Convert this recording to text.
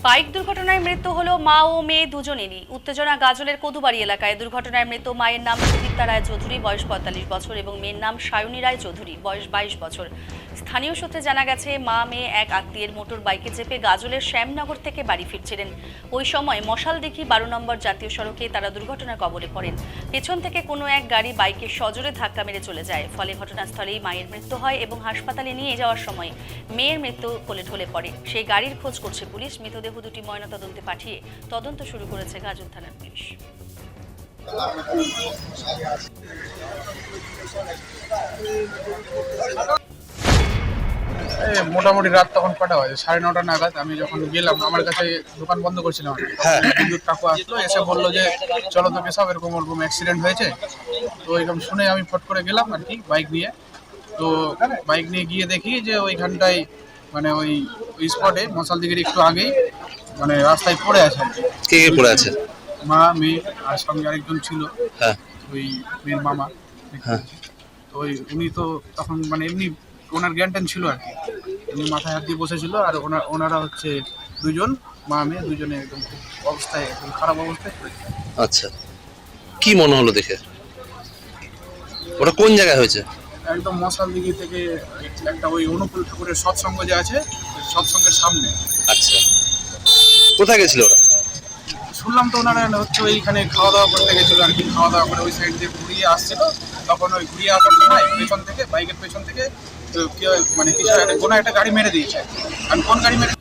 Bike দুর্ঘটনায় মৃত্যু হলো মা ও মেয়ে দুজনেরই। উত্তেজনা গাজলের কদুবাড়ি এলাকায়। দুর্ঘটনায় মৃত মায়ের নাম সুদীপ্তা রায় চৌধুরী, বয়স ৪৫ বছর, এবং মেয়ের নাম সায়নী রায় চৌধুরী, বয়স ২২ বছর। স্থানীয় সূত্রে জানা গেছে, মা মেয়ে এক আত্মীয়ের মোটর বাইকে চেপে গাজলের শ্যামনগর থেকে বাড়ি ফিরছিলেন। ওই সময় মশালদিঘি ১২ নম্বর জাতীয় সড়কে তারা দুর্ঘটনার কবলে পড়েন। পেছন থেকে কোনো এক গাড়ি বাইকে সজোরে ধাক্কা মেরে চলে যায়। ফলে ঘটনাস্থলেই মায়ের মৃত্যু হয় এবং হাসপাতালে নিয়ে যাওয়ার সময় মেয়ের মৃত্যু কোলে ঢলে পড়ে। সেই গাড়ির খোঁজ করছে পুলিশ। মৃতদেহ দুটি ময়নাতদন্তে পাঠিয়ে তদন্ত শুরু করেছে গাজল থানার পুলিশ। মোটামুটি রাত তখন কটা বাজে, ৯:৩০ নাগাদ আমি যখন গেলাম, আমার কাছে দোকান বন্ধ করছিলাম। বিদ্যুৎ কাকু আসলো, এসে বললো যে চলো তো সব এরকম ওরকম অ্যাক্সিডেন্ট হয়েছে। তো এরকম শুনে আমি ফট করে গেলাম আর কি বাইক নিয়ে। তো বাইক নিয়ে গিয়ে দেখি যে ওইখানটায় মানে ওই স্পটে মশালদিঘির একটু আগেই মানে রাস্তায় পড়ে আছে আর কি। কে পড়ে আছে? মা, মেয়ে আর সঙ্গে আরেকজন ছিল, হ্যাঁ ওই মেয়ের মামা। হ্যাঁ। তো উনি তো তখন মানে এমনি ওনার জ্ঞান ছিল আর কি, উনি মাথায় হাত দিয়ে বসেছিল। আর ওনারা হচ্ছে দুজন, মা মেয়ে দুজনে একদম অবস্থায়, একদম খারাপ অবস্থায় পড়েছে। আচ্ছা, কি মনে হলো দেখে? ওটা কোন জায়গায় হয়েছে? একদম মশালদিঘি থেকে একটা ওই অনুকূল ঠাকুরের সৎসঙ্গ যে আছে, সৎসঙ্গের সামনে। আচ্ছা, কোথায় গেছিল ওরা? শুনলাম তো ওনারা হচ্ছে ওইখানে খাওয়া দাওয়া করতে গেছিলো আর কি। খাওয়া দাওয়া করে ওই সাইড দিয়ে ঘুরিয়ে আসছিল। তখন ওই ঘুরিয়ে আসার সময় পেছন থেকে, বাইকের পেছন থেকে মানে কিছু কোনো একটা গাড়ি মেরে দিয়েছে। আর কোন গাড়ি মেরে